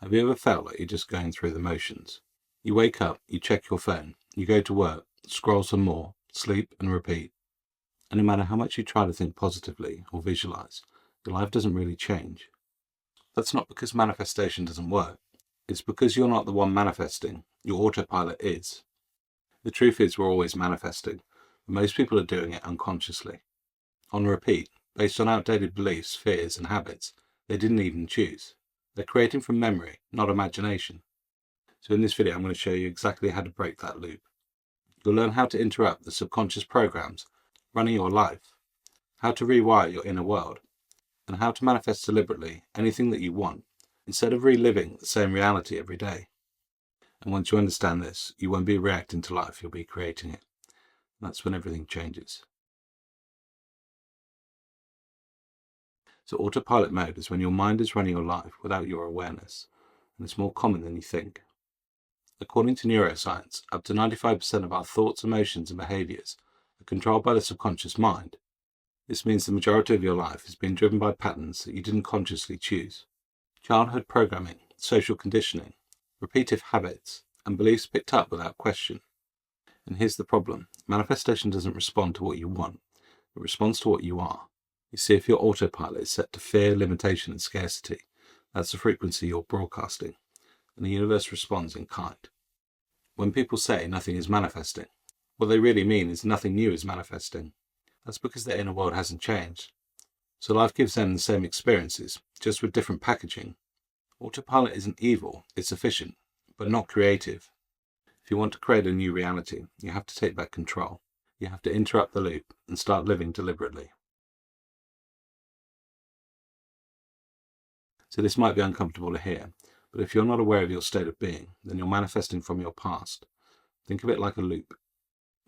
Have you ever felt like you're just going through the motions? You wake up, you check your phone, you go to work, scroll some more, sleep and repeat. And no matter how much you try to think positively or visualize, your life doesn't really change. That's not because manifestation doesn't work. It's because you're not the one manifesting. Your autopilot is. The truth is we're always manifesting, but most people are doing it unconsciously. On repeat, based on outdated beliefs, fears and habits they didn't even choose. They're creating from memory, not imagination. So in this video, I'm going to show you exactly how to break that loop. You'll learn how to interrupt the subconscious programs running your life, how to rewire your inner world, and how to manifest deliberately anything that you want, instead of reliving the same reality every day. And once you understand this, you won't be reacting to life, you'll be creating it. And that's when everything changes. So autopilot mode is when your mind is running your life without your awareness, and it's more common than you think. According to Neuroscience, up to 95% of our thoughts, emotions and behaviours are controlled by the subconscious mind. This means the majority of your life is being driven by patterns that you didn't consciously choose. Childhood programming, social conditioning, repetitive habits, and beliefs picked up without question. And here's the problem. Manifestation doesn't respond to what you want. It responds to what you are. You see, if your autopilot is set to fear, limitation and scarcity, that's the frequency you're broadcasting, and the universe responds in kind. When people say nothing is manifesting, what they really mean is nothing new is manifesting. That's because their inner world hasn't changed. So life gives them the same experiences, just with different packaging. Autopilot isn't evil, it's efficient, but not creative. If you want to create a new reality, you have to take back control. You have to interrupt the loop and start living deliberately. So this might be uncomfortable to hear, but if you're not aware of your state of being, then you're manifesting from your past. Think of it like a loop.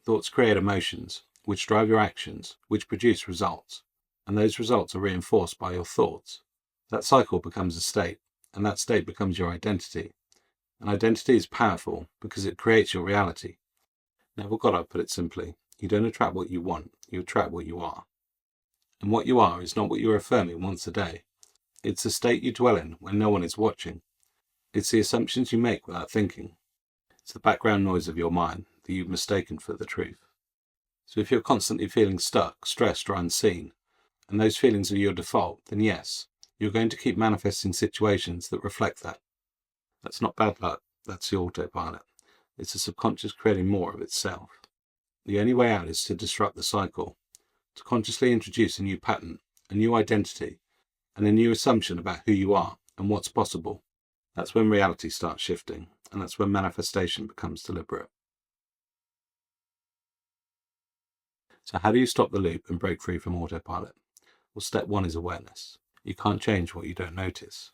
Thoughts create emotions, which drive your actions, which produce results, and those results are reinforced by your thoughts. That cycle becomes a state, and that state becomes your identity. And identity is powerful because it creates your reality. Neville Goddard put it simply, you don't attract what you want, you attract what you are. And what you are is not what you're affirming once a day. It's the state you dwell in when no one is watching. It's the assumptions you make without thinking. It's the background noise of your mind that you've mistaken for the truth. So if you're constantly feeling stuck, stressed or unseen, and those feelings are your default, then yes, you're going to keep manifesting situations that reflect that. That's not bad luck, that's the autopilot. It's the subconscious creating more of itself. The only way out is to disrupt the cycle, to consciously introduce a new pattern, a new identity, and a new assumption about who you are and what's possible. That's when reality starts shifting, and that's when manifestation becomes deliberate. So how do you stop the loop and break free from autopilot? Well, step one is awareness. You can't change what you don't notice.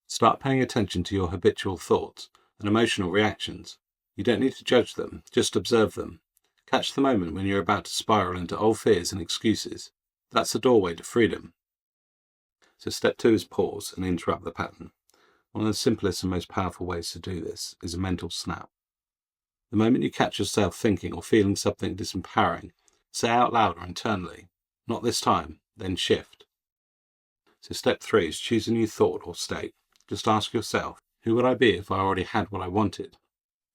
Start paying attention to your habitual thoughts and emotional reactions. You don't need to judge them, just observe them. Catch the moment when you're about to spiral into old fears and excuses. That's the doorway to freedom. So step two is pause and interrupt the pattern. One of the simplest and most powerful ways to do this is a mental snap. The moment you catch yourself thinking or feeling something disempowering, say out loud or internally, not this time, then shift. So step three is choose a new thought or state. Just ask yourself, who would I be if I already had what I wanted?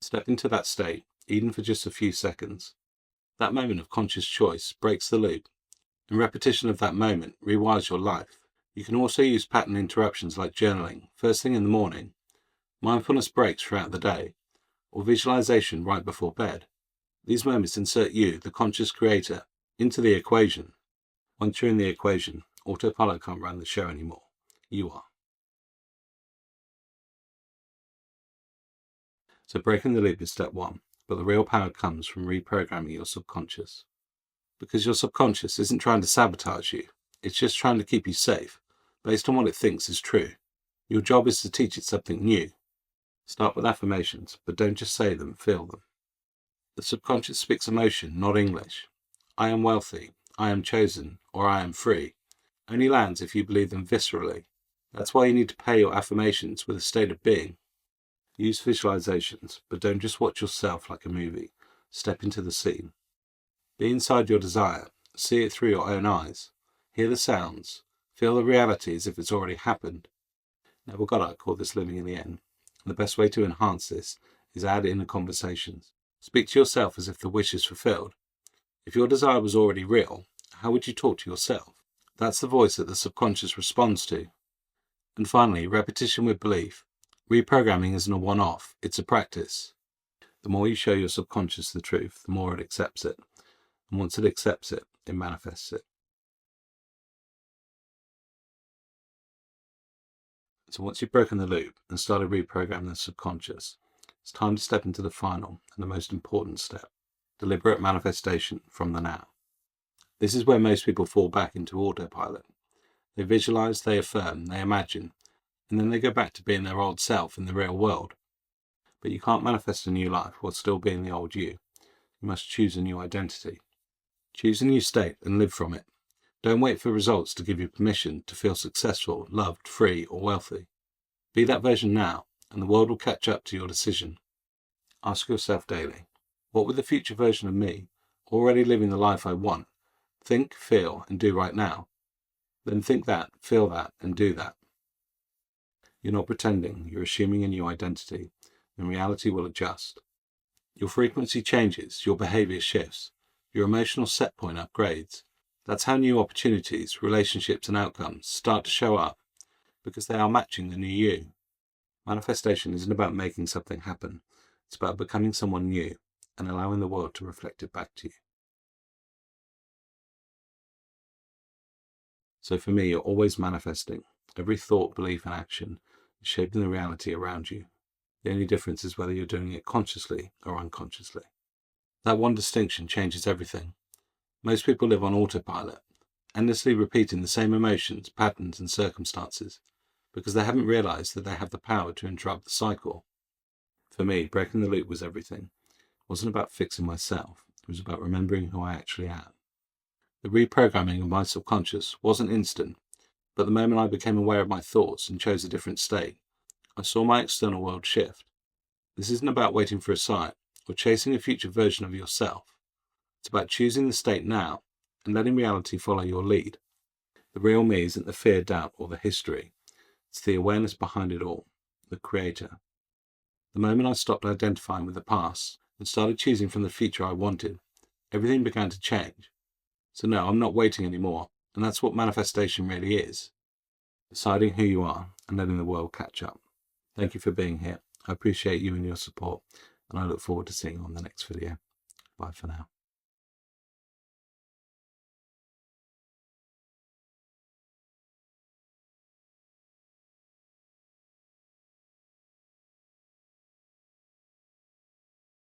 Step into that state, even for just a few seconds. That moment of conscious choice breaks the loop, and repetition of that moment rewires your life. You can also use pattern interruptions like journaling, first thing in the morning, mindfulness breaks throughout the day, or visualization right before bed. These moments insert you, the conscious creator, into the equation. Once you're in the equation, autopilot can't run the show anymore. You are. So breaking the loop is step one, but the real power comes from reprogramming your subconscious. Because your subconscious isn't trying to sabotage you, it's just trying to keep you safe, based on what it thinks is true. Your job is to teach it something new. Start with affirmations, but don't just say them, feel them. The subconscious speaks emotion, not English. I am wealthy, I am chosen, or I am free only lands if you believe them viscerally. That's why you need to pair your affirmations with a state of being. Use visualizations, but don't just watch yourself like a movie. Step into the scene. Be inside your desire. See it through your own eyes. Hear the sounds. Feel the reality as if it's already happened. Neville Goddard called this living in the end. And the best way to enhance this is add inner conversations. Speak to yourself as if the wish is fulfilled. If your desire was already real, how would you talk to yourself? That's the voice that the subconscious responds to. And finally, repetition with belief. Reprogramming isn't a one-off, it's a practice. The more you show your subconscious the truth, the more it accepts it. And once it accepts it, it manifests it. So once you've broken the loop and started reprogramming the subconscious, it's time to step into the final and the most important step, deliberate manifestation from the now. This is where most people fall back into autopilot. They visualize, they affirm, they imagine, and then they go back to being their old self in the real world. But you can't manifest a new life while still being the old you. You must choose a new identity. Choose a new state and live from it. Don't wait for results to give you permission to feel successful, loved, free, or wealthy. Be that version now, and the world will catch up to your decision. Ask yourself daily, what would the future version of me, already living the life I want, think, feel, and do right now? Then think that, feel that, and do that. You're not pretending, you're assuming a new identity, and reality will adjust. Your frequency changes, your behavior shifts, your emotional set point upgrades. That's how new opportunities, relationships, and outcomes start to show up, because they are matching the new you. Manifestation isn't about making something happen, it's about becoming someone new and allowing the world to reflect it back to you. So for me, you're always manifesting. Every thought, belief, and action is shaping the reality around you. The only difference is whether you're doing it consciously or unconsciously. That one distinction changes everything. Most people live on autopilot, endlessly repeating the same emotions, patterns, and circumstances, because they haven't realized that they have the power to interrupt the cycle. For me, breaking the loop was everything. It wasn't about fixing myself. It was about remembering who I actually am. The reprogramming of my subconscious wasn't instant, but the moment I became aware of my thoughts and chose a different state, I saw my external world shift. This isn't about waiting for a sign or chasing a future version of yourself. It's about choosing the state now and letting reality follow your lead. The real me isn't the fear, doubt, or the history. It's the awareness behind it all, the creator. The moment I stopped identifying with the past and started choosing from the future I wanted, everything began to change. So no, I'm not waiting anymore, and that's what manifestation really is. Deciding who you are and letting the world catch up. Thank you for being here. I appreciate you and your support, and I look forward to seeing you on the next video. Bye for now.